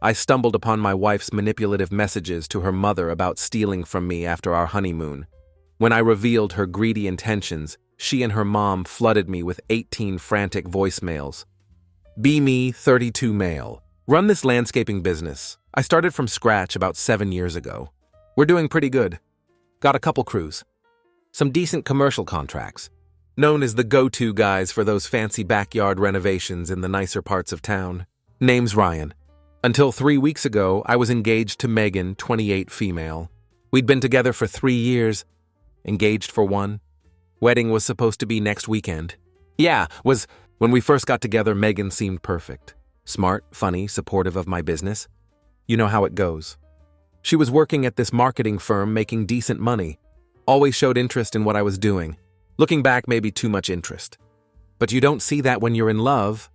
I stumbled upon my wife's manipulative messages to her mother about stealing from me after our honeymoon. When I revealed her greedy intentions, she and her mom flooded me with 18 frantic voicemails. Be me, 32 male. Run this landscaping business. I started from scratch about 7 years ago. We're doing pretty good. Got a couple crews. Some decent commercial contracts. Known as the go-to guys for those fancy backyard renovations in the nicer parts of town. Name's Ryan. Until 3 weeks ago, I was engaged to Megan, 28 female. We'd been together for 3 years. Engaged for 1. Wedding was supposed to be next weekend. When we first got together, Megan seemed perfect. Smart, funny, supportive of my business. You know how it goes. She was working at this marketing firm making decent money. Always showed interest in what I was doing. Looking back, maybe too much interest. But you don't see that when you're in love.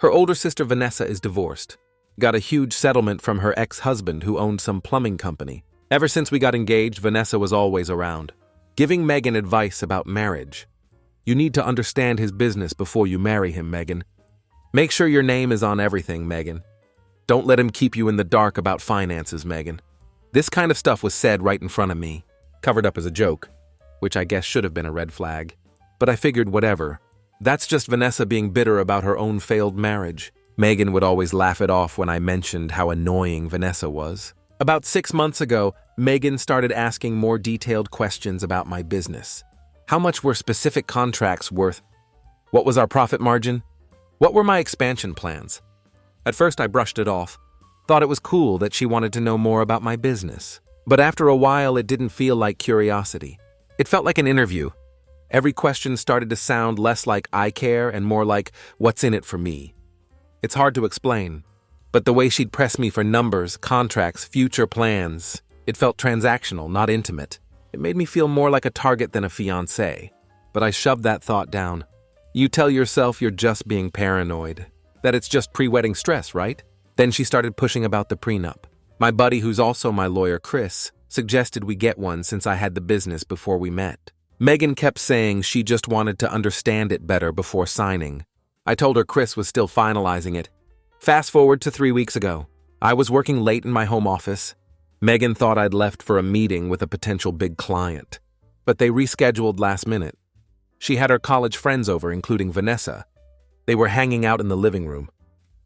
Her older sister Vanessa is divorced. Got a huge settlement from her ex-husband who owned some plumbing company. Ever since we got engaged, Vanessa was always around, giving Megan advice about marriage. You need to understand his business before you marry him, Megan. Make sure your name is on everything, Megan. Don't let him keep you in the dark about finances, Megan. This kind of stuff was said right in front of me, covered up as a joke, which I guess should have been a red flag. But I figured whatever. That's just Vanessa being bitter about her own failed marriage. Megan would always laugh it off when I mentioned how annoying Vanessa was. About 6 months ago, Megan started asking more detailed questions about my business. How much were specific contracts worth? What was our profit margin? What were my expansion plans? At first I brushed it off, thought it was cool that she wanted to know more about my business. But after a while it didn't feel like curiosity. It felt like an interview. Every question started to sound less like I care and more like what's in it for me. It's hard to explain, but the way she'd press me for numbers, contracts, future plans, it felt transactional, not intimate. It made me feel more like a target than a fiancé, but I shoved that thought down. You tell yourself you're just being paranoid, that it's just pre-wedding stress, right? Then she started pushing about the prenup. My buddy, who's also my lawyer, Chris, suggested we get one since I had the business before we met. Megan kept saying she just wanted to understand it better before signing. I told her Chris was still finalizing it. Fast forward to 3 weeks ago. I was working late in my home office. Megan thought I'd left for a meeting with a potential big client, but they rescheduled last minute. She had her college friends over, including Vanessa. They were hanging out in the living room,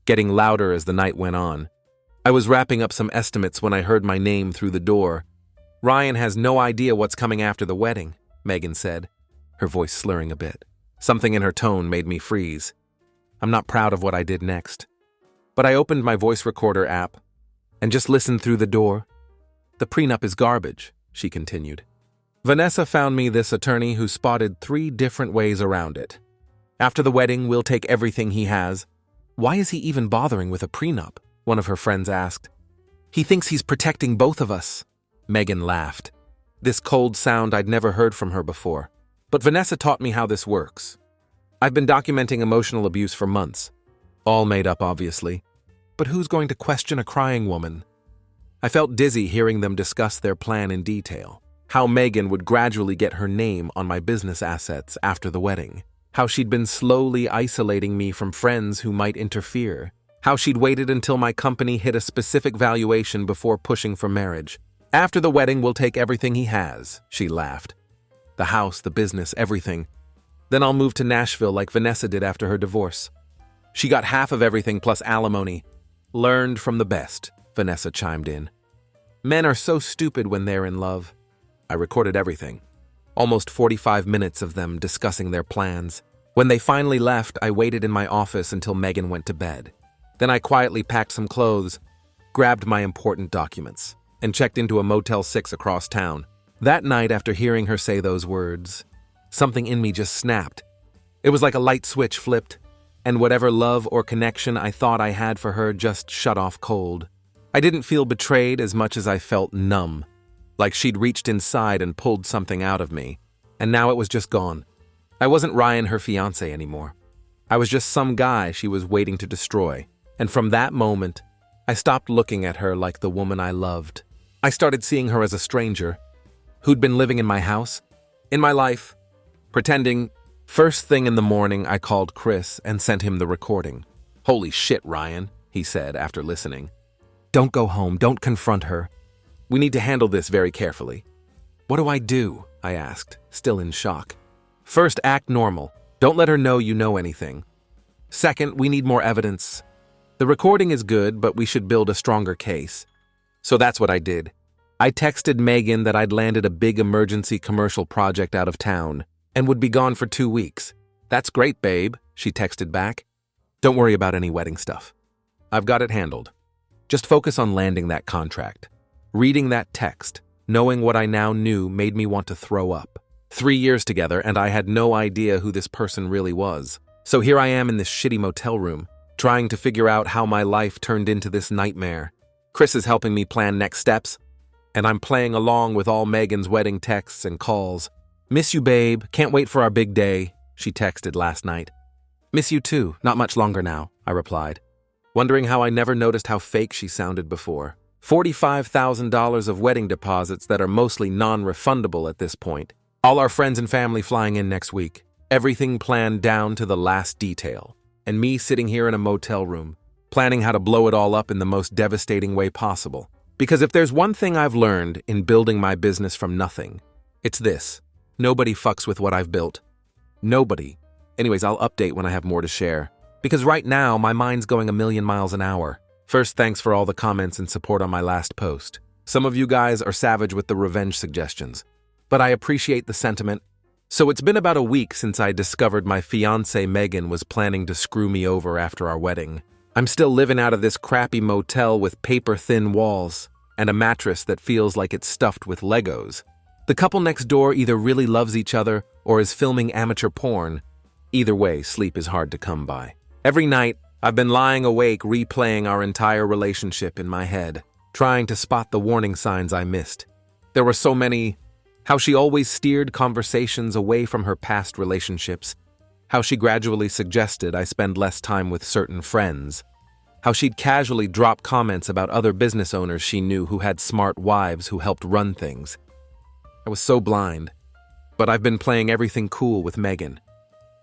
getting louder as the night went on. I was wrapping up some estimates when I heard my name through the door. Ryan has no idea what's coming after the wedding, Megan said, her voice slurring a bit. Something in her tone made me freeze. I'm not proud of what I did next. But I opened my voice recorder app and just listened through the door. The prenup is garbage, she continued. Vanessa found me this attorney who spotted 3 different ways around it. After the wedding, we'll take everything he has. Why is he even bothering with a prenup? One of her friends asked. He thinks he's protecting both of us. Megan laughed. This cold sound I'd never heard from her before. But Vanessa taught me how this works. I've been documenting emotional abuse for months. All made up, obviously. But who's going to question a crying woman? I felt dizzy hearing them discuss their plan in detail. How Megan would gradually get her name on my business assets after the wedding. How she'd been slowly isolating me from friends who might interfere. How she'd waited until my company hit a specific valuation before pushing for marriage. After the wedding, we'll take everything he has, she laughed. The house, the business, everything. Then I'll move to Nashville like Vanessa did after her divorce. She got half of everything plus alimony. Learned from the best, Vanessa chimed in. Men are so stupid when they're in love. I recorded everything. Almost 45 minutes of them discussing their plans. When they finally left, I waited in my office until Megan went to bed. Then I quietly packed some clothes, grabbed my important documents, and checked into a Motel 6 across town. That night, after hearing her say those words, something in me just snapped. It was like a light switch flipped, and whatever love or connection I thought I had for her just shut off cold. I didn't feel betrayed as much as I felt numb, like she'd reached inside and pulled something out of me, and now it was just gone. I wasn't Ryan, her fiancé, anymore. I was just some guy she was waiting to destroy, and from that moment, I stopped looking at her like the woman I loved. I started seeing her as a stranger, who'd been living in my house, in my life, pretending. First thing in the morning, I called Chris and sent him the recording. Holy shit, Ryan, he said after listening. Don't go home. Don't confront her. We need to handle this very carefully. What do I do? I asked, still in shock. First, act normal. Don't let her know you know anything. Second, we need more evidence. The recording is good, but we should build a stronger case. So that's what I did. I texted Megan that I'd landed a big emergency commercial project out of town and would be gone for 2 weeks. That's great, babe, she texted back. Don't worry about any wedding stuff. I've got it handled. Just focus on landing that contract. Reading that text, knowing what I now knew, made me want to throw up. 3 years together, and I had no idea who this person really was. So here I am in this shitty motel room, trying to figure out how my life turned into this nightmare. Chris is helping me plan next steps, and I'm playing along with all Megan's wedding texts and calls. Miss you, babe. Can't wait for our big day, she texted last night. Miss you too. Not much longer now, I replied, wondering how I never noticed how fake she sounded before. $45,000 of wedding deposits that are mostly non-refundable at this point. All our friends and family flying in next week. Everything planned down to the last detail. And me sitting here in a motel room, planning how to blow it all up in the most devastating way possible. Because if there's one thing I've learned in building my business from nothing, it's this. Nobody fucks with what I've built. Nobody. Anyways, I'll update when I have more to share. Because right now, my mind's going a million miles an hour. First, thanks for all the comments and support on my last post. Some of you guys are savage with the revenge suggestions, but I appreciate the sentiment. So it's been about a week since I discovered my fiancée Megan was planning to screw me over after our wedding. I'm still living out of this crappy motel with paper-thin walls and a mattress that feels like it's stuffed with Legos. The couple next door either really loves each other or is filming amateur porn. Either way, sleep is hard to come by. Every night, I've been lying awake replaying our entire relationship in my head, trying to spot the warning signs I missed. There were so many. How she always steered conversations away from her past relationships. How she gradually suggested I spend less time with certain friends. How she'd casually drop comments about other business owners she knew who had smart wives who helped run things. I was so blind. But I've been playing everything cool with Megan.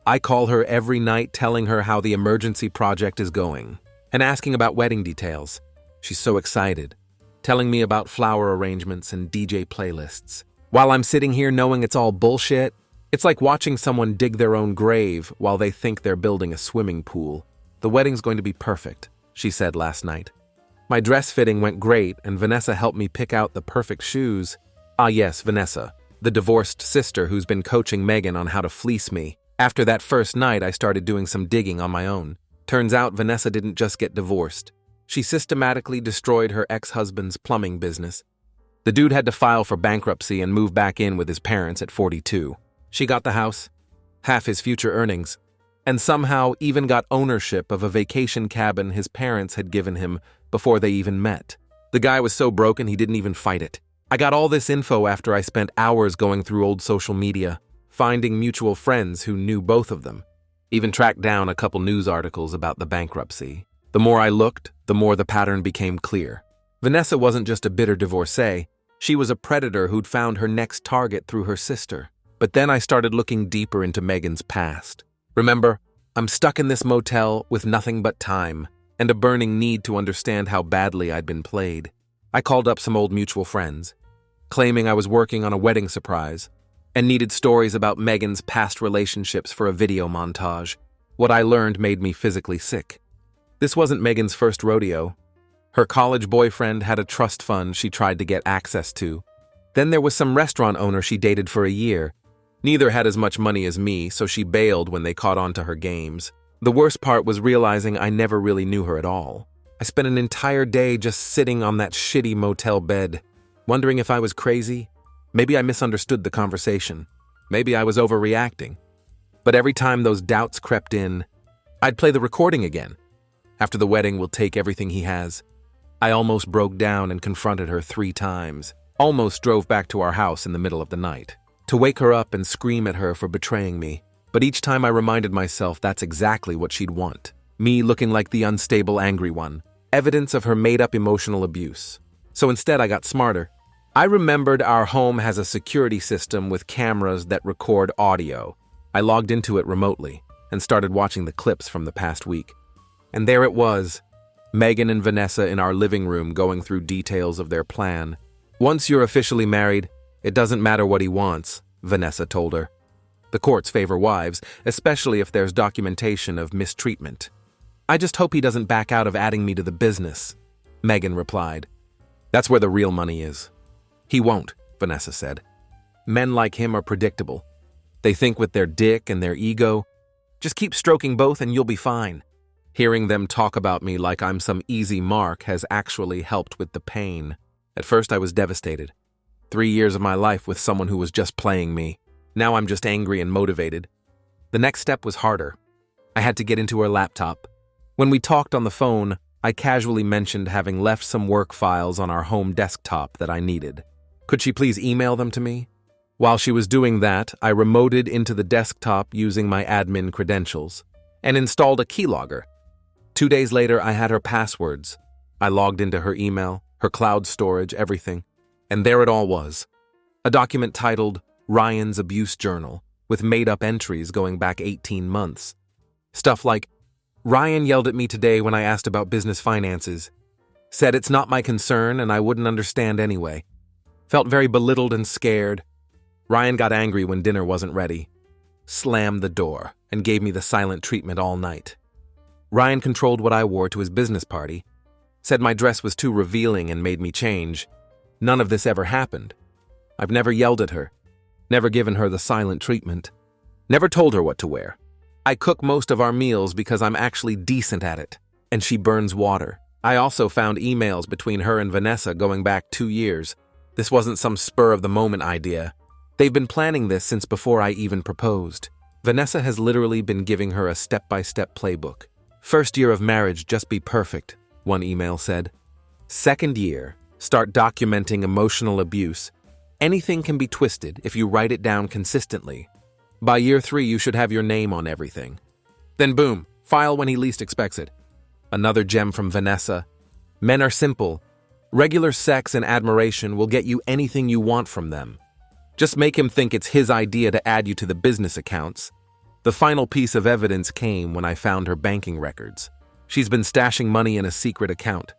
I call her every night telling her how the emergency project is going and asking about wedding details. She's so excited, telling me about flower arrangements and DJ playlists. While I'm sitting here knowing it's all bullshit, it's like watching someone dig their own grave while they think they're building a swimming pool. The wedding's going to be perfect, she said last night. My dress fitting went great, and Vanessa helped me pick out the perfect shoes. Ah yes, Vanessa, the divorced sister who's been coaching Megan on how to fleece me. After that first night, I started doing some digging on my own. Turns out Vanessa didn't just get divorced. She systematically destroyed her ex-husband's plumbing business. The dude had to file for bankruptcy and move back in with his parents at 42. She got the house, half his future earnings, and somehow even got ownership of a vacation cabin his parents had given him before they even met. The guy was so broken he didn't even fight it. I got all this info after I spent hours going through old social media, finding mutual friends who knew both of them. Even tracked down a couple news articles about the bankruptcy. The more I looked, the more the pattern became clear. Vanessa wasn't just a bitter divorcee. She was a predator who'd found her next target through her sister. But then I started looking deeper into Megan's past. Remember, I'm stuck in this motel with nothing but time and a burning need to understand how badly I'd been played. I called up some old mutual friends, claiming I was working on a wedding surprise and needed stories about Megan's past relationships for a video montage. What I learned made me physically sick. This wasn't Megan's first rodeo. Her college boyfriend had a trust fund she tried to get access to. Then there was some restaurant owner she dated for a year. Neither had as much money as me, so she bailed when they caught on to her games. The worst part was realizing I never really knew her at all. I spent an entire day just sitting on that shitty motel bed, wondering if I was crazy. Maybe I misunderstood the conversation. Maybe I was overreacting. But every time those doubts crept in, I'd play the recording again. After the wedding, we'll take everything he has. I almost broke down and confronted her 3 times. Almost drove back to our house in the middle of the night, to wake her up and scream at her for betraying me. But each time I reminded myself that's exactly what she'd want. Me looking like the unstable, angry one. Evidence of her made-up emotional abuse. So instead, I got smarter. I remembered our home has a security system with cameras that record audio. I logged into it remotely and started watching the clips from the past week. And there it was, Megan and Vanessa in our living room going through details of their plan. Once you're officially married, it doesn't matter what he wants, Vanessa told her. The courts favor wives, especially if there's documentation of mistreatment. I just hope he doesn't back out of adding me to the business, Megan replied. That's where the real money is. He won't, Vanessa said. Men like him are predictable. They think with their dick and their ego. Just keep stroking both and you'll be fine. Hearing them talk about me like I'm some easy mark has actually helped with the pain. At first I was devastated. 3 years of my life with someone who was just playing me. Now I'm just angry and motivated. The next step was harder. I had to get into her laptop. When we talked on the phone, I casually mentioned having left some work files on our home desktop that I needed. Could she please email them to me? While she was doing that, I remoted into the desktop using my admin credentials and installed a keylogger. 2 days later, I had her passwords. I logged into her email, her cloud storage, everything. And there it all was. A document titled Ryan's Abuse Journal, with made-up entries going back 18 months. Stuff like, Ryan yelled at me today when I asked about business finances. Said it's not my concern and I wouldn't understand anyway. Felt very belittled and scared. Ryan got angry when dinner wasn't ready. Slammed the door and gave me the silent treatment all night. Ryan controlled what I wore to his business party. Said my dress was too revealing and made me change. None of this ever happened. I've never yelled at her. Never given her the silent treatment. Never told her what to wear. I cook most of our meals because I'm actually decent at it, and she burns water. I also found emails between her and Vanessa going back 2 years. This wasn't some spur-of-the-moment idea. They've been planning this since before I even proposed. Vanessa has literally been giving her a step-by-step playbook. First year of marriage, just be perfect, one email said. Second year, start documenting emotional abuse. Anything can be twisted if you write it down consistently. By year 3, you should have your name on everything. Then boom, file when he least expects it. Another gem from Vanessa. Men are simple. Regular sex and admiration will get you anything you want from them. Just make him think it's his idea to add you to the business accounts. The final piece of evidence came when I found her banking records. She's been stashing money in a secret account.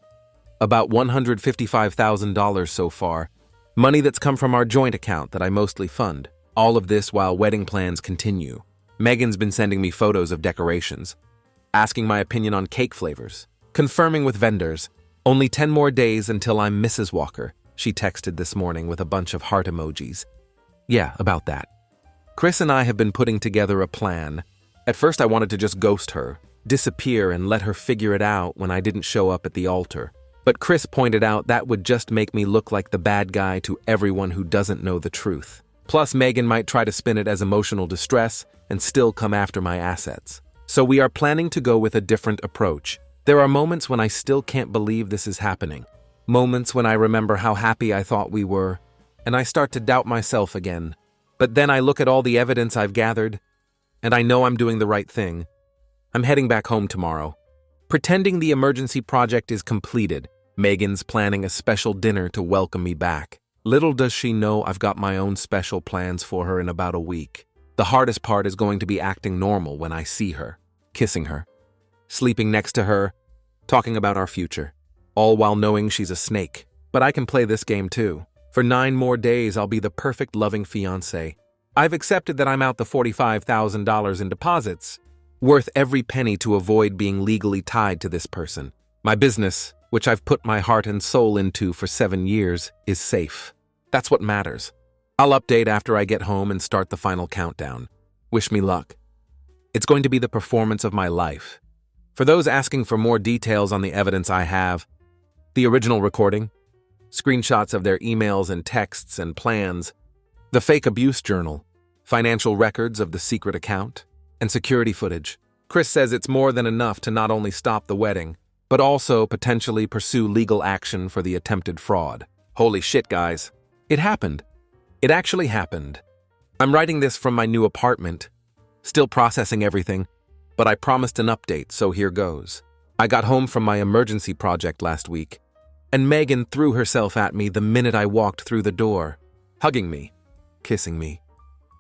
About $155,000 so far. Money that's come from our joint account that I mostly fund. All of this while wedding plans continue. Megan's been sending me photos of decorations, asking my opinion on cake flavors, confirming with vendors. Only 10 more days until I'm Mrs. Walker, she texted this morning with a bunch of heart emojis. Yeah, about that. Chris and I have been putting together a plan. At first I wanted to just ghost her, disappear and let her figure it out when I didn't show up at the altar. But Chris pointed out that would just make me look like the bad guy to everyone who doesn't know the truth. Plus, Megan might try to spin it as emotional distress and still come after my assets. So we are planning to go with a different approach. There are moments when I still can't believe this is happening. Moments when I remember how happy I thought we were, and I start to doubt myself again. But then I look at all the evidence I've gathered, and I know I'm doing the right thing. I'm heading back home tomorrow. Pretending the emergency project is completed, Megan's planning a special dinner to welcome me back. Little does she know I've got my own special plans for her in about a week. The hardest part is going to be acting normal when I see her, kissing her, sleeping next to her, talking about our future, all while knowing she's a snake. But I can play this game too. For 9 more days, I'll be the perfect loving fiancé. I've accepted that I'm out the $45,000 in deposits, worth every penny to avoid being legally tied to this person. My business, which I've put my heart and soul into for 7 years, is safe. That's what matters. I'll update after I get home and start the final countdown. Wish me luck. It's going to be the performance of my life. For those asking for more details on the evidence I have, the original recording, screenshots of their emails and texts and plans, the fake abuse journal, financial records of the secret account, and security footage. Chris says it's more than enough to not only stop the wedding, but also potentially pursue legal action for the attempted fraud. Holy shit, guys. It happened. It actually happened. I'm writing this from my new apartment, still processing everything, but I promised an update, so here goes. I got home from my emergency project last week, and Megan threw herself at me the minute I walked through the door, hugging me, kissing me,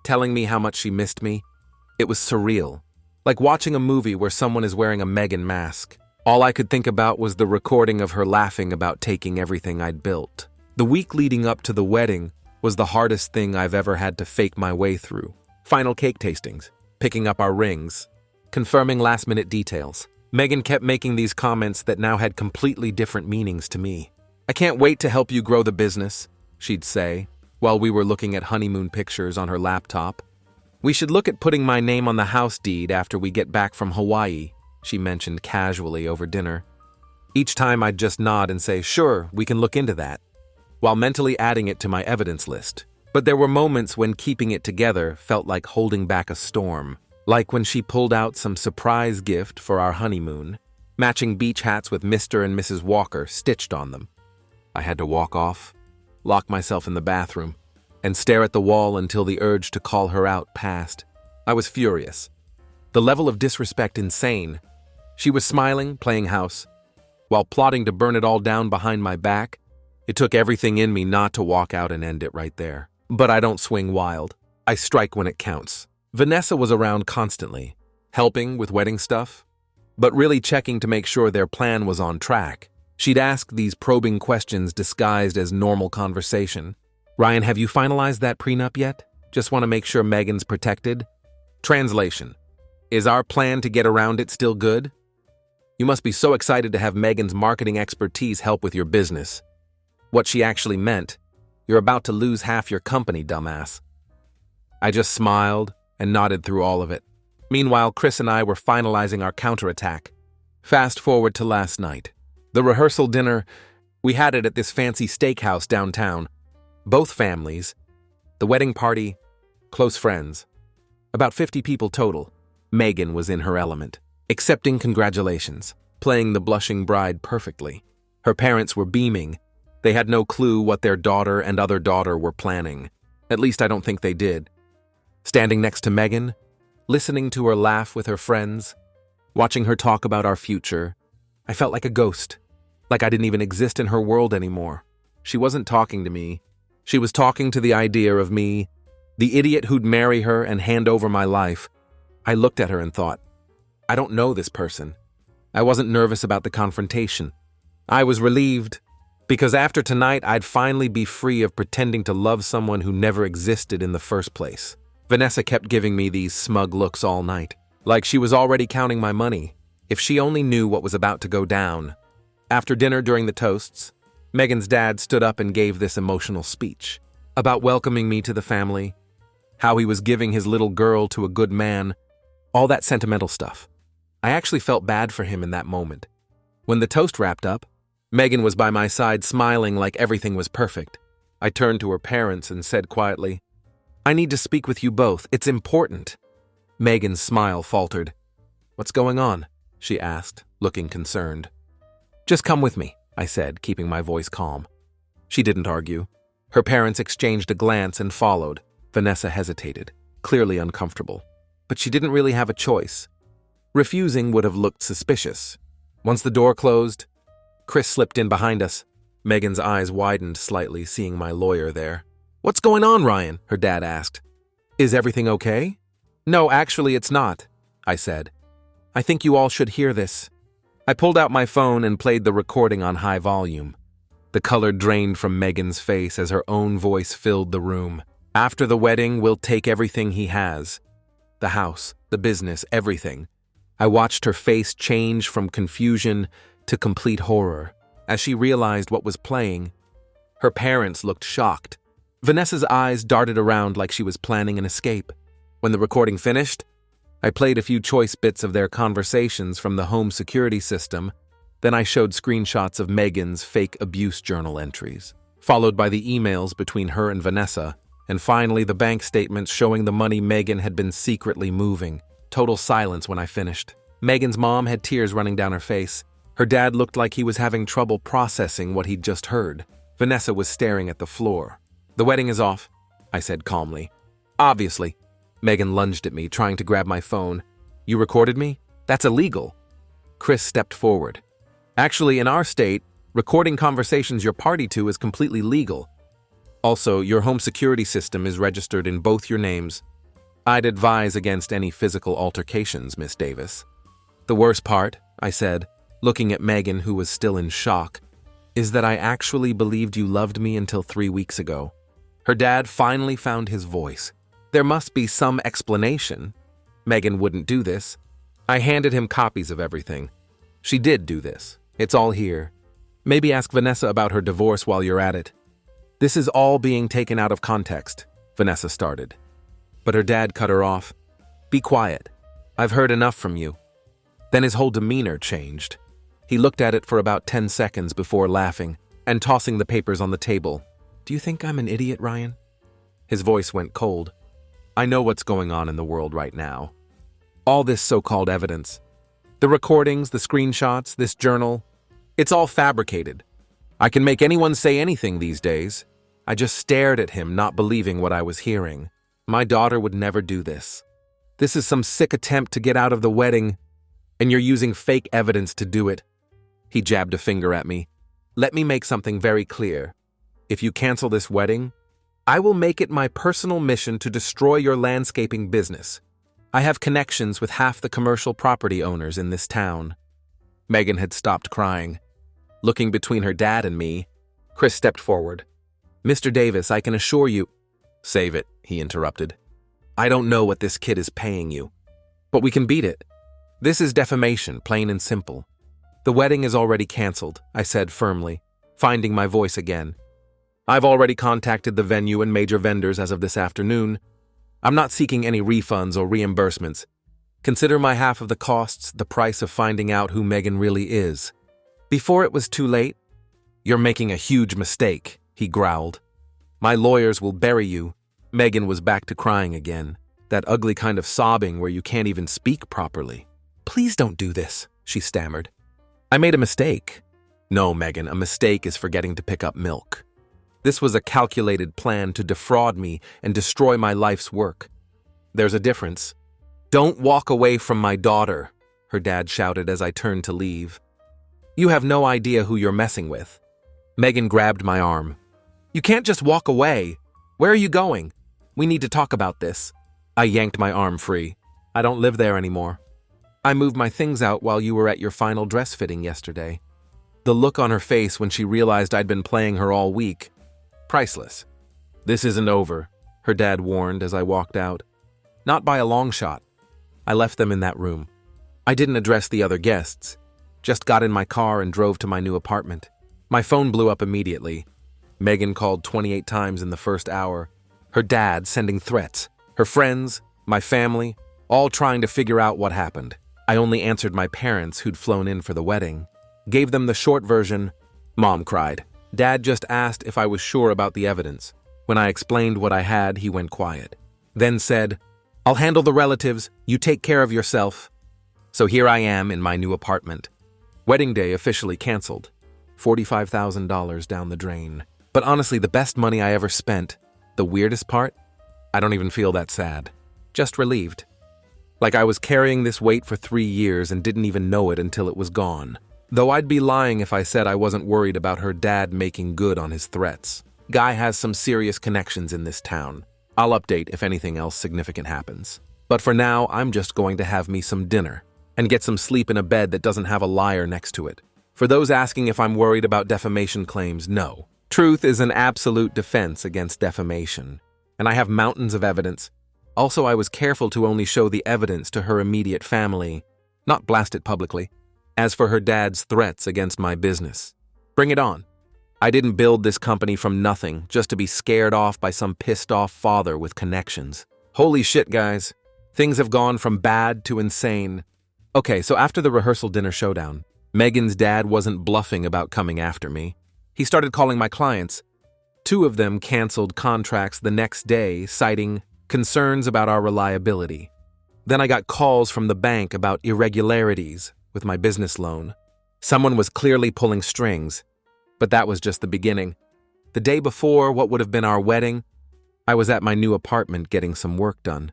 telling me how much she missed me. It was surreal, like watching a movie where someone is wearing a Megan mask. All I could think about was the recording of her laughing about taking everything I'd built. The week leading up to the wedding was the hardest thing I've ever had to fake my way through. Final cake tastings, picking up our rings, confirming last-minute details. Megan kept making these comments that now had completely different meanings to me. "I can't wait to help you grow the business," she'd say, while we were looking at honeymoon pictures on her laptop. "We should look at putting my name on the house deed after we get back from Hawaii," she mentioned casually over dinner. Each time I'd just nod and say, "Sure, we can look into that," while mentally adding it to my evidence list. But there were moments when keeping it together felt like holding back a storm. Like when she pulled out some surprise gift for our honeymoon, matching beach hats with Mr. and Mrs. Walker stitched on them. I had to walk off, lock myself in the bathroom, and stare at the wall until the urge to call her out passed. I was furious. The level of disrespect insane. She was smiling, playing house, while plotting to burn it all down behind my back. It took everything in me not to walk out and end it right there. But I don't swing wild. I strike when it counts. Vanessa was around constantly, helping with wedding stuff, but really checking to make sure their plan was on track. She'd ask these probing questions disguised as normal conversation. "Ryan, have you finalized that prenup yet? Just want to make sure Megan's protected." Translation: "Is our plan to get around it still good? You must be so excited to have Megan's marketing expertise help with your business." What she actually meant: "You're about to lose half your company, dumbass." I just smiled and nodded through all of it. Meanwhile, Chris and I were finalizing our counterattack. Fast forward to last night. The rehearsal dinner, we had it at this fancy steakhouse downtown. Both families. The wedding party, close friends. About 50 people total. Megan was in her element, accepting congratulations, playing the blushing bride perfectly. Her parents were beaming. They had no clue what their daughter and other daughter were planning. At least I don't think they did. Standing next to Megan, listening to her laugh with her friends, watching her talk about our future, I felt like a ghost, like I didn't even exist in her world anymore. She wasn't talking to me. She was talking to the idea of me, the idiot who'd marry her and hand over my life. I looked at her and thought, I don't know this person. I wasn't nervous about the confrontation. I was relieved, because after tonight I'd finally be free of pretending to love someone who never existed in the first place. Vanessa kept giving me these smug looks all night, like she was already counting my money. If she only knew what was about to go down. After dinner during the toasts, Megan's dad stood up and gave this emotional speech about welcoming me to the family, how he was giving his little girl to a good man, all that sentimental stuff. I actually felt bad for him in that moment. When the toast wrapped up, Megan was by my side smiling like everything was perfect. I turned to her parents and said quietly, "I need to speak with you both. It's important." Megan's smile faltered. "What's going on?" she asked, looking concerned. "Just come with me," I said, keeping my voice calm. She didn't argue. Her parents exchanged a glance and followed. Vanessa hesitated, clearly uncomfortable. But she didn't really have a choice. Refusing would have looked suspicious. Once the door closed, Chris slipped in behind us. Megan's eyes widened slightly, seeing my lawyer there. "What's going on, Ryan?" her dad asked. "Is everything okay?" "No, actually it's not," I said. "I think you all should hear this." I pulled out my phone and played the recording on high volume. The color drained from Megan's face as her own voice filled the room. "After the wedding, we'll take everything he has. The house, the business, everything." I watched her face change from confusion to complete horror as she realized what was playing. Her parents looked shocked. Vanessa's eyes darted around like she was planning an escape. When the recording finished, I played a few choice bits of their conversations from the home security system, then I showed screenshots of Megan's fake abuse journal entries, followed by the emails between her and Vanessa, and finally the bank statements showing the money Megan had been secretly moving. Total silence when I finished. Megan's mom had tears running down her face. Her dad looked like he was having trouble processing what he'd just heard. Vanessa was staring at the floor. "The wedding is off," I said calmly. "Obviously." Megan lunged at me, trying to grab my phone. "You recorded me? That's illegal." Chris stepped forward. "Actually, in our state, recording conversations you're party to is completely legal. Also, your home security system is registered in both your names. I'd advise against any physical altercations, Miss Davis." "The worst part," I said, looking at Megan, who was still in shock, is that I actually believed you loved me until 3 weeks ago. Her dad finally found his voice. There must be some explanation. Megan wouldn't do this. I handed him copies of everything. She did do this. It's all here. Maybe ask Vanessa about her divorce while you're at it. This is all being taken out of context, Vanessa started. But her dad cut her off. Be quiet. I've heard enough from you. Then his whole demeanor changed. He looked at it for about 10 seconds before laughing and tossing the papers on the table. Do you think I'm an idiot, Ryan? His voice went cold. I know what's going on in the world right now. All this so-called evidence. The recordings, the screenshots, this journal. It's all fabricated. I can make anyone say anything these days. I just stared at him, not believing what I was hearing. My daughter would never do this. This is some sick attempt to get out of the wedding, and you're using fake evidence to do it. He jabbed a finger at me. Let me make something very clear. If you cancel this wedding, I will make it my personal mission to destroy your landscaping business. I have connections with half the commercial property owners in this town. Megan had stopped crying. Looking between her dad and me, Chris stepped forward. Mr. Davis, I can assure you— Save it, he interrupted. I don't know what this kid is paying you, but we can beat it. This is defamation, plain and simple. The wedding is already canceled, I said firmly, finding my voice again. I've already contacted the venue and major vendors as of this afternoon. I'm not seeking any refunds or reimbursements. Consider my half of the costs the price of finding out who Megan really is. Before it was too late, you're making a huge mistake, he growled. My lawyers will bury you. Megan was back to crying again, that ugly kind of sobbing where you can't even speak properly. Please don't do this, she stammered. I made a mistake. No, Megan, a mistake is forgetting to pick up milk. This was a calculated plan to defraud me and destroy my life's work. There's a difference. Don't walk away from my daughter, her dad shouted as I turned to leave. You have no idea who you're messing with. Megan grabbed my arm. You can't just walk away. Where are you going? We need to talk about this. I yanked my arm free. I don't live there anymore. I moved my things out while you were at your final dress fitting yesterday. The look on her face when she realized I'd been playing her all week. Priceless. This isn't over, her dad warned as I walked out. Not by a long shot. I left them in that room. I didn't address the other guests. Just got in my car and drove to my new apartment. My phone blew up immediately. Megan called 28 times in the first hour. Her dad sending threats. Her friends, my family, all trying to figure out what happened. I only answered my parents who'd flown in for the wedding. Gave them the short version. Mom cried. Dad just asked if I was sure about the evidence. When I explained what I had, he went quiet. Then said, I'll handle the relatives. You take care of yourself. So here I am in my new apartment. Wedding day officially canceled. $45,000 down the drain. But honestly, the best money I ever spent. The weirdest part? I don't even feel that sad. Just relieved. Like I was carrying this weight for 3 years and didn't even know it until it was gone. Though I'd be lying if I said I wasn't worried about her dad making good on his threats. Guy has some serious connections in this town. I'll update if anything else significant happens. But for now, I'm just going to have me some dinner and get some sleep in a bed that doesn't have a liar next to it. For those asking if I'm worried about defamation claims, no. Truth is an absolute defense against defamation, and I have mountains of evidence. Also, I was careful to only show the evidence to her immediate family, not blast it publicly. As for her dad's threats against my business, bring it on. I didn't build this company from nothing just to be scared off by some pissed-off father with connections. Holy shit, guys. Things have gone from bad to insane. Okay, so after the rehearsal dinner showdown, Megan's dad wasn't bluffing about coming after me. He started calling my clients. 2 of them canceled contracts the next day, citing concerns about our reliability. Then I got calls from the bank about irregularities with my business loan. Someone was clearly pulling strings, but that was just the beginning. The day before what would have been our wedding, I was at my new apartment getting some work done.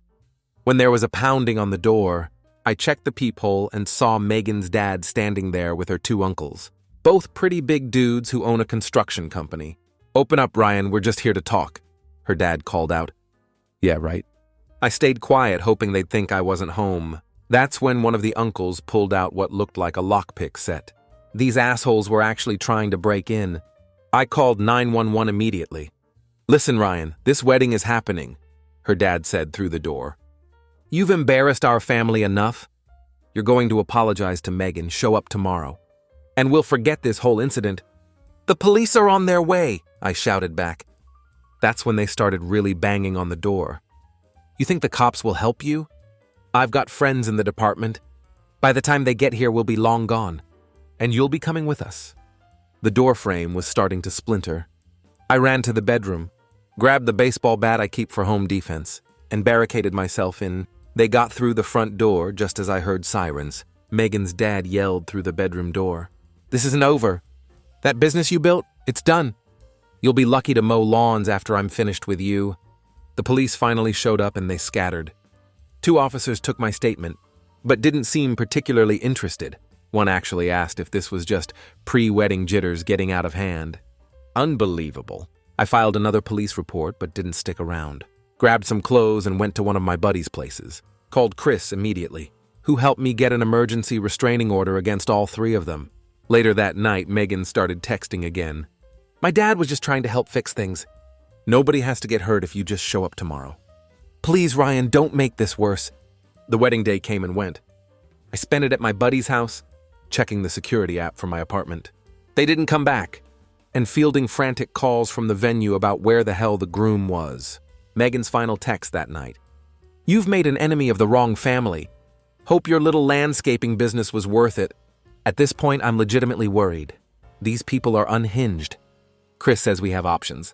When there was a pounding on the door, I checked the peephole and saw Megan's dad standing there with her 2 uncles, both pretty big dudes who own a construction company. Open up, Ryan, we're just here to talk, her dad called out. Yeah, right. I stayed quiet, hoping they'd think I wasn't home. That's when one of the uncles pulled out what looked like a lockpick set. These assholes were actually trying to break in. I called 911 immediately. "Listen, Ryan, this wedding is happening," her dad said through the door. "You've embarrassed our family enough. You're going to apologize to Megan, show up tomorrow. And we'll forget this whole incident." "The police are on their way," I shouted back. That's when they started really banging on the door. "You think the cops will help you? I've got friends in the department. By the time they get here, we'll be long gone. And you'll be coming with us." The door frame was starting to splinter. I ran to the bedroom, grabbed the baseball bat I keep for home defense, and barricaded myself in. They got through the front door just as I heard sirens. Megan's dad yelled through the bedroom door. "This isn't over. That business you built, it's done. You'll be lucky to mow lawns after I'm finished with you." The police finally showed up and they scattered. 2 officers took my statement, but didn't seem particularly interested. One actually asked if this was just pre-wedding jitters getting out of hand. Unbelievable. I filed another police report but didn't stick around. Grabbed some clothes and went to one of my buddies' places. Called Chris immediately, who helped me get an emergency restraining order against all 3 of them. Later that night, Megan started texting again. "My dad was just trying to help fix things. Nobody has to get hurt if you just show up tomorrow. Please, Ryan, don't make this worse." The wedding day came and went. I spent it at my buddy's house, checking the security app for my apartment. They didn't come back, and fielding frantic calls from the venue about where the hell the groom was. Megan's final text that night. "You've made an enemy of the wrong family. Hope your little landscaping business was worth it." At this point, I'm legitimately worried. These people are unhinged. Chris says we have options.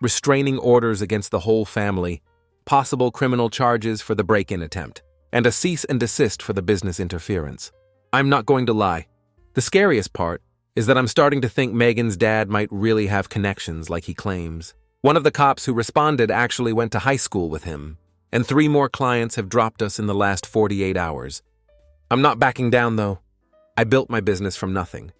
Restraining orders against the whole family, possible criminal charges for the break-in attempt, and a cease and desist for the business interference. I'm not going to lie. The scariest part is that I'm starting to think Megan's dad might really have connections like he claims. One of the cops who responded actually went to high school with him, and 3 more clients have dropped us in the last 48 hours. I'm not backing down, though. I built my business from nothing,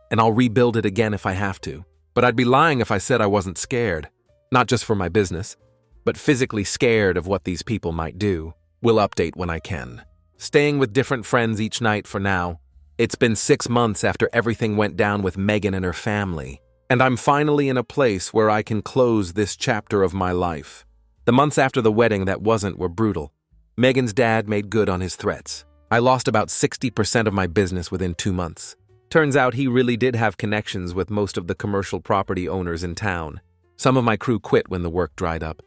and I'll rebuild it again if I have to. But I'd be lying if I said I wasn't scared. Not just for my business, but physically scared of what these people might do. We'll update when I can. Staying with different friends each night for now. It's been 6 months after everything went down with Megan and her family, and I'm finally in a place where I can close this chapter of my life. The months after the wedding that wasn't were brutal. Megan's dad made good on his threats. I lost about 60% of my business within 2 months. Turns out he really did have connections with most of the commercial property owners in town. Some of my crew quit when the work dried up,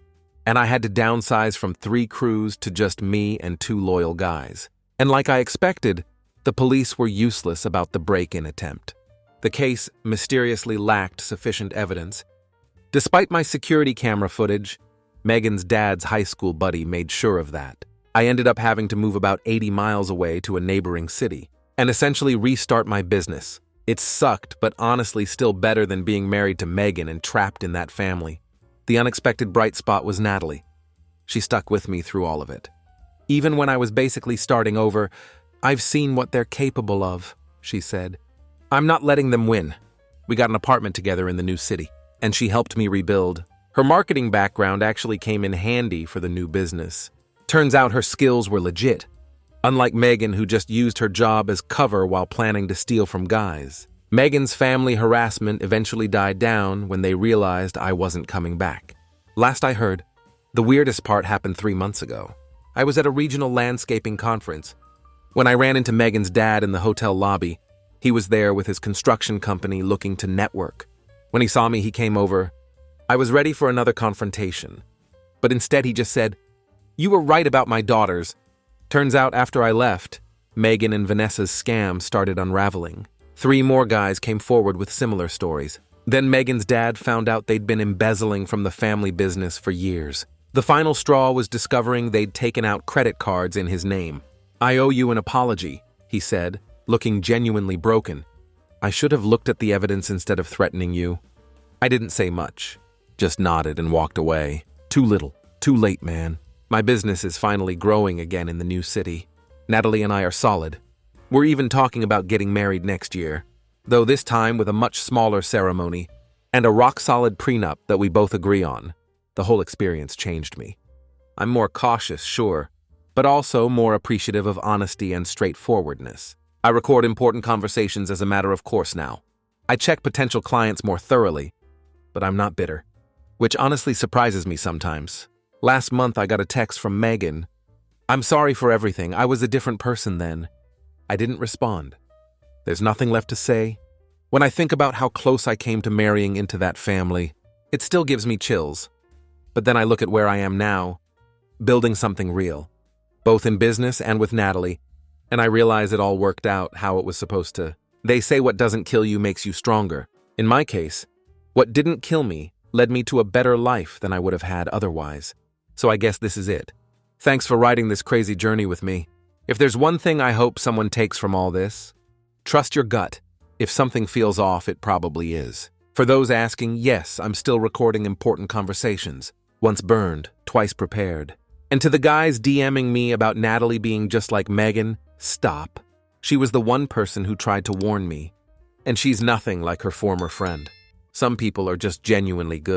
and I had to downsize from 3 crews to just me and 2 loyal guys. And like I expected, the police were useless about the break-in attempt. The case mysteriously lacked sufficient evidence. Despite my security camera footage, Megan's dad's high school buddy made sure of that. I ended up having to move about 80 miles away to a neighboring city and essentially restart my business. It sucked, but honestly still better than being married to Megan and trapped in that family. The unexpected bright spot was Natalie. She stuck with me through all of it. "Even when I was basically starting over, I've seen what they're capable of," she said. "I'm not letting them win." We got an apartment together in the new city, and she helped me rebuild. Her marketing background actually came in handy for the new business. Turns out her skills were legit, unlike Megan, who just used her job as cover while planning to steal from guys. Megan's family harassment eventually died down when they realized I wasn't coming back. Last I heard, the weirdest part happened 3 months ago. I was at a regional landscaping conference. When I ran into Megan's dad in the hotel lobby, he was there with his construction company looking to network. When he saw me, he came over. I was ready for another confrontation, but instead he just said, "You were right about my daughters." Turns out after I left, Megan and Vanessa's scam started unraveling. 3 more guys came forward with similar stories. Then Megan's dad found out they'd been embezzling from the family business for years. The final straw was discovering they'd taken out credit cards in his name. "I owe you an apology," he said, looking genuinely broken. "I should have looked at the evidence instead of threatening you." I didn't say much, just nodded and walked away. Too little, too late, man. My business is finally growing again in the new city. Natalie and I are solid. We're even talking about getting married next year, though this time with a much smaller ceremony and a rock-solid prenup that we both agree on. The whole experience changed me. I'm more cautious, sure, but also more appreciative of honesty and straightforwardness. I record important conversations as a matter of course now. I check potential clients more thoroughly, but I'm not bitter, which honestly surprises me sometimes. Last month I got a text from Megan. "I'm sorry for everything. I was a different person then." I didn't respond. There's nothing left to say. When I think about how close I came to marrying into that family, it still gives me chills. But then I look at where I am now, building something real, both in business and with Natalie, and I realize it all worked out how it was supposed to. They say what doesn't kill you makes you stronger. In my case, what didn't kill me led me to a better life than I would have had otherwise. So I guess this is it. Thanks for riding this crazy journey with me. If there's one thing I hope someone takes from all this, trust your gut. If something feels off, it probably is. For those asking, yes, I'm still recording important conversations. Once burned, twice prepared. And to the guys DMing me about Natalie being just like Megan, stop. She was the one person who tried to warn me. And she's nothing like her former friend. Some people are just genuinely good.